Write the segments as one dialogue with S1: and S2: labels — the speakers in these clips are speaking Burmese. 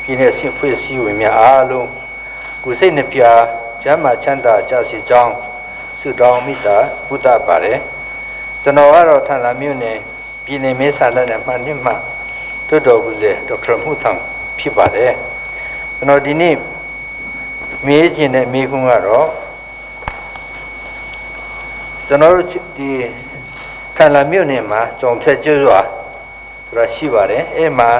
S1: ပြည်နယ်စစ်ဖွဲ့စည်းဝင်များအားလုံးကိုယ်စိတ်နှပြကျမ်းမာချမ်းသာကြစေကြောင်းဆုတောင်းမိတာဘုဒ္ဓပါတယ်ကျွန်တော်ကတော့ထန်လာမြို့နယ်ပြည်နယ်မဲဆန္ဒနယ်မှနှစ်မှတွတ်တော်ကူလေဒေါက်တာမှုထံဖြစ်ပါတယ်ကျွန်တော်ဒီနေ့မေးခြင်းနဲ့မေးခွန်းကတော့ကျွန်တော်တို့ဒီထန်လာမြို့နယ်မှာကြုံထက်ကျွရွာဆိုတာရှိပါတယ်အဲ့မှာ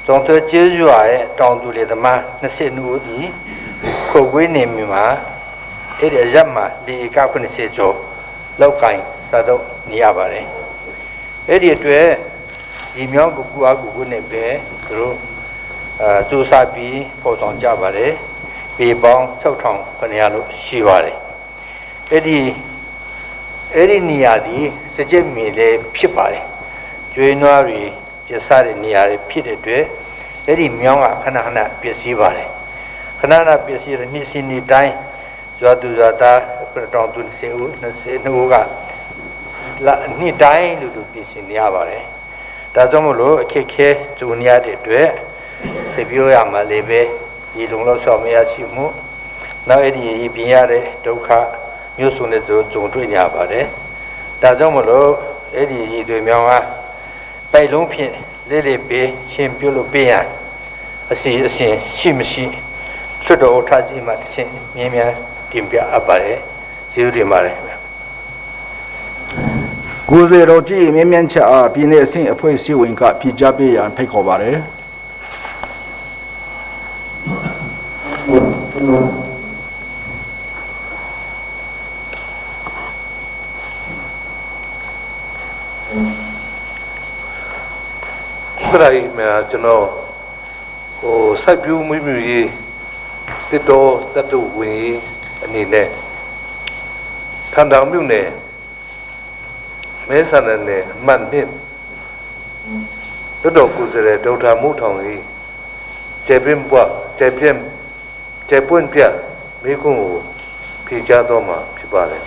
S1: ကြုံထက်ကျွရွာရဲ့တောင်သူလေသမား20ဦးဒီခုတ်ဝေးနေမှာအဲ့ဒီရပ်မှာလေက90ကျော်လောက်ကင်စားတော့နေရပါတယ်အဲ့ဒီအတွက်ဒီမြောင်းကူအားကူနဲ့ပဲသူတို့စူးစမ်းပြီးပေါ်ဆောင်ကြပါတယ်ပေပေါင်း6900လို့ရှိပါတယ်အဲ့ဒီနေရာဒီစကြက်မီလေးဖြစ်ပါတယ်ကျွေးနွားတွေကျစားတဲ့နေရာတွေဖြစ်တဲ့အတွက်အဲ့ဒီမြောင်းကခဏခဏပျက်စီးပါတယ်ခဏခဏပျက်စီးတဲ့နေ့စဉ်နေ့တိုင်းရွာသူရွာသားတောင်သူ20ဦး22ကလာနေ့တိုင်းလူပြင်ဆင်နေရပါတယ်ဒါကြောင့်မလို့အခက်ခဲဂျူနီယာတွေအတွက်စပြောရမှာလည်းပဲဒီလုံလောက်ဆောင်မရရှိမှုနောက်အဲ့ဒီပြင်ရတဲ့ဒုက္ခမျိုးစုံနဲ့ကြုံတွေ့နေရပါတယ်ဒါကြောင့်မလို့အဲ့ဒီရည်တွေမြောင်းကပိုက်လုံးဖြင့်လေးပေးရှင်းပြလို့ပေးရအစီအစဉ်ရှိမရှိလွတ်တော်ထားခြင်းမှာတစ်ချက်မြင်းများတင်ပြအပ်ပါတယ်ကျေးဇူးတင်ပါတယ်
S2: ကိုယ်စားတော်ကြည်မြင်းမြန်းချက်အားပြည်내အဆင့်အဖွဲ့အစည်းဝင်ကပြည်ကြပေးရန်ဖိတ်ခေါ်ပါတယ်
S3: ခရိုင်မှာကျွန်တော်စိုက်ပျိုးမွေးမြူရေးတစ်တော်တတုဝင်အနေနဲ့ထန်တောင်မြို့နယ်မဲဆန္ဒနယ်အမှတ်1တော်တော်ကိုယ်စားလှယ်ဒေါက်တာမိုးထောင်ကြီးကျေပွင့်ပြမိကုန်းကိုဖြေကြားတော်မှာဖြစ်ပါတယ်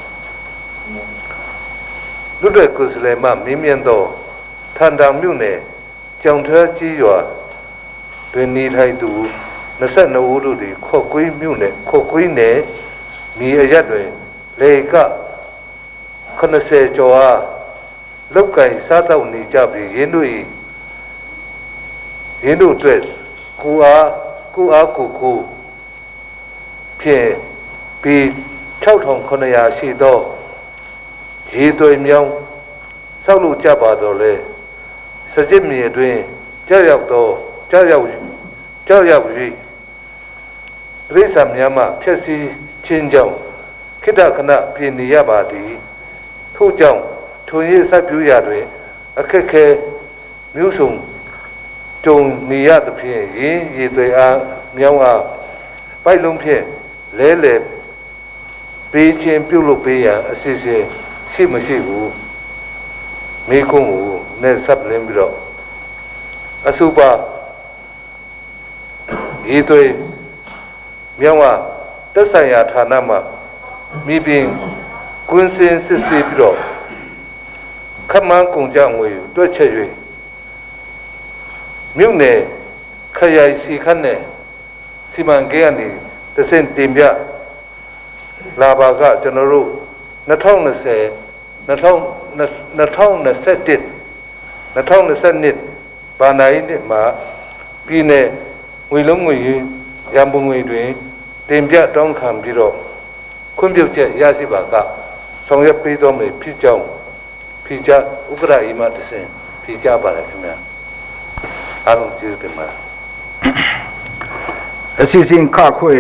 S3: လူတွေကိုယ်စားလှယ်မှမင်းမြတ်သောထန်တောင်မြို့နယ်ကြောင်ထဲကြီးရွာတွင်နေထိုင်သူ22ဦးတို့သည်ခော့ကွေးမြို့နယ်ခော့ကွေးနယ်မြေအရက်တွင်လေက90ကျော်အားလောက်ကင်စားတော့နေကြပြီးရင်းတို့အတွက်ကိုအားဖြင့်ပြီး6900ရှိသောရေသွေးမြောင်းဆောက်လို့ကြပါတော့လေစကြစ်မြေအတွင်းကြောက်ရောက်၍ပြိဿာများမှဖြည့်ဆည်းခြင်းကြောင့်ခိတ္တခဏပြင်နေရပါသည်ထို့ကြောင့်ထုံရည်ဆက်ပြူရာတွင်အခက်ခဲမျိုးစုံကြုံနေရသဖြင့်ရင်းရည်သွေးအားမြောင်းအားပိုက်လုံးဖြင့်လဲပေးခြင်းပြုလုပ်ပေးရန်အစီအစဉ်ရှိမရှိဘူးမိကုန်းကိုနဲ့ဆပ်လင်းပြီးတော့အစုပါရည်သွေးမြောင်းအားသက်ဆိုင်ရာဌာနမှမိပင်ကွင်းစင်စစ်ဆေးပြီးတော့ခမန်းကုန်ကြငွေတွက်ချက်၍မြို့နယ်ခရိုင်စီခတ်နဲ့စီမံကိန်းကနေတဆင့်တင်ပြလာပါကကျွန်တော်တို့2021ဘာနာရီနှစ်မှာပြည်နယ်ငွေလုံးငွေရန်ပုံငွေတွင်တင်ပြတောင်းခံပြီးတော့ခွင့်ပြုချက်ရရှိပါကဆောင်ရွက်ပေးတော်မူဖြစ်ကြောင်းဖိကြဥက္ကရာဤမှတဆင်ဖိကြပါလေခင်ဗျာအားလုံးကျေးဇူးတင်ပါတယ်
S2: အစီအစဉ်ခခွေ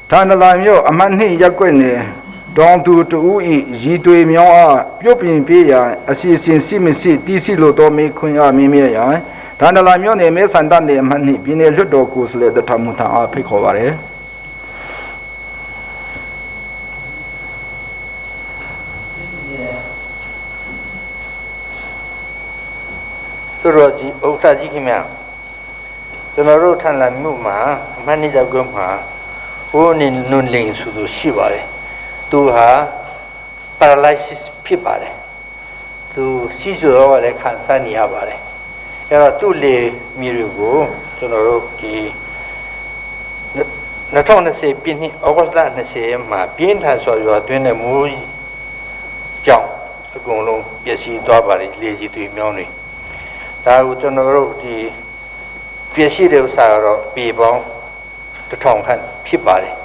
S2: ဌာနလာမြို့အမှတ်2ရပ်ကွက်နယ်တောင်သူတူဤရီတွေမြောင်းအားပြုတ်ပြင်ပေးရန်အစီအစဉ်ရှိမရှိတီးစီလို့တော်မေခွင့်အားမင်းမြရန်ဌာနလာမြို့နယ်မဲဆန္ဒနယ်အမှတ်2ပြည်နယ်လွှတ်တော်ကိုယ်စားလှယ်တထမှုထံအားဖိတ်ခေါ်ပါတယ်
S1: သူတော်ကြီးဥက္ကဋ္ဌကြီးခင်ဗျာကျွန်တော်တို့ထန်လာမြို့မှာအမှတ်2ရပ်ကွက်မှာဟိုနေနွန်လင်းဆိုသူရှိပါတယ်သူဟာ paralysis ဖြစ်ပါတယ်သူစီးဆိုတော့လည်းခံစားနေရပါတယ်အဲ့တော့သူ့လေမြေတွေကို ကျွန်တော်တို့ဒီ2020ပြည့်နှစ်ဩဂုတ်လ20မှာပြင်းထန်စွာရွာသွင်းတဲ့မိုးကြောင့်အကုန်လုံးပျက်စီးသွားပါတယ်လေကြီးတွေမြောင်းတွေဒါကိုကျွန်တော်တို့ဒီပျက်စီးတဲ့ဥစ္စာကတော့ပေပေါင်း1000ခန့်ဖြစ်ပါတယ်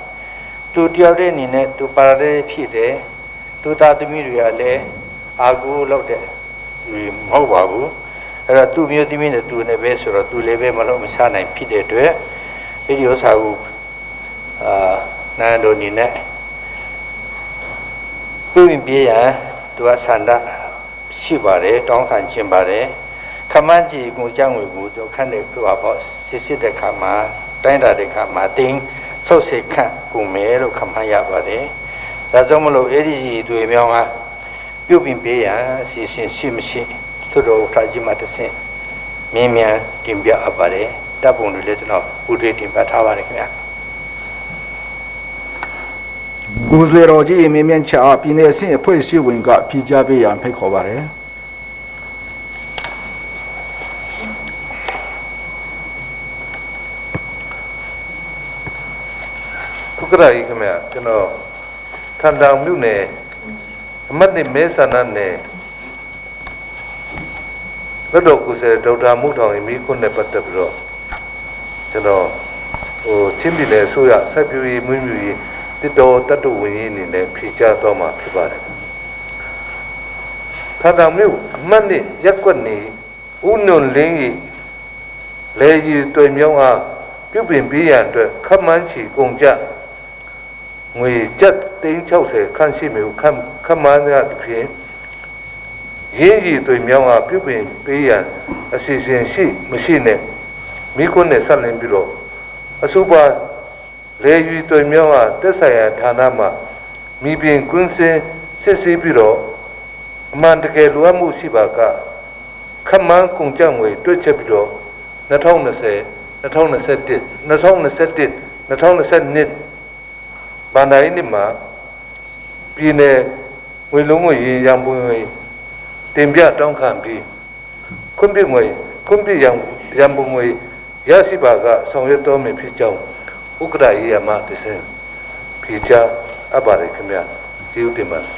S1: သူတယောက်တည်းအနေနဲ့သူပါရလေးဖြစ်တယ်သူသားသမီးတွေကလည်းအာကိုလောက်တဲ့လူမဟုတ်ပါဘူးအဲ့တော့သူမျိုးသမီးနဲ့သူနဲ့ပဲဆိုတော့သူလည်းပဲမလို့မစားနိုင်ဖြစ်တဲ့အတွက်ဒီဥစ္စာကိုနိုင်တော်နေနဲ့ပြင်ပြရန်သူကဆန္ဒရှိပါတယ်တောင်းခံခြင်းပါတယ်ခမန်းကြီးကိုကြောင်းဝေကိုသူခန့်တဲ့သူကပေါ့စစ်တဲ့ခါမှာတိုင်းတာတဲ့ခါမှာတင်းဆုတ်စေခန့်ကိုမဲလို့ခမန်းရပါတယ်ဒါကြောင့်မလို့အဲ့ဒီတွေမြောင်းကပြုတ်ပြင်ပြရန်အစီအစဉ်ရှိမရှိသူတို့ထားကြီးမှတစ်ဆင့်မြင်းမြန်တင်ပြအပ်ပါတယ်တပ်ပုံတွေလည်းကျွန်တော်ဥဒေတင်ပြထားပါတယ်ခင်ဗျာ
S2: ကိုယ်စားလှယ်တော်ကြီးမင်းမြန်ချာပြည်내အဆင့်အဖွဲ့အစည်းဝင်ကဖြေကြားပေးရန်ဖိတ်ခေါ်ပါတယ်
S3: ဥက္ကရာကြီးခင်ဗျာကျွန်တော်ထန်တောင်မြို့နယ်အမတ်နေမဲဆန္ဒနယ်လွတ်တော်ကိုယ်စားဒေါက်တာမုထောင်မိခွန်းနဲ့ပတ်သက်ပြီးတော့ကျွန်တော်ချင်းပြည်နယ်အစိုးရစိုက်ပျိုးရေးမွေးမြူရေးတစ်တော်တတ်တူဝင်ရေးအနေနဲ့ဖြေကြားတော့မှာဖြစ်ပါတယ်ထန်တောင်မြို့အမတ်နေရက်ကွက်နေဦးနွန်လင်းကြီးလေကြီးတွေ့မြောင်းအားပြုပြင်ပေးရန်အတွက်ခမန်းချီကုန်ကြငွေကျပ်360ခန့်ရှိမျိုးခမန်းရသဖြင့်ရင်းကြီးတွေ့မြောင်းအားပြုပြင်ပေးရန်အစီအစဉ်ရှိမရှိနဲ့မိခွန်းနဲ့ဆက်လင်းပြီးတော့အစုပါလေယူတွေ့မြောင်းအားတက်ဆိုင်ရာဌာနမှမိပြင်ကွင်းစင်စစ်ဆေးပြီးတော့အမှန်တကယ်လိုအပ်မှုရှိပါကခမန်းကုန်ကြငွေတွက်ချက်ပြီးတော့2020 2021 2022ဘန်တိုင်းနှစ်မှာပြည်နယ်ငွေလုံးငွေရန်ပုံငွေတင်ပြတောင်းခံပြီးခွင့်ပြုရန်ပုံငွေရရှိပါကဆောင်ရွက်တော်မူဖြစ်ကြောင်းဥက္ကဋ္ဌရေးရမှတဆင့်ဖြေကြားအပ်ပါတယ်ခင်ဗျာကျေးဇူးတင်ပါတယ်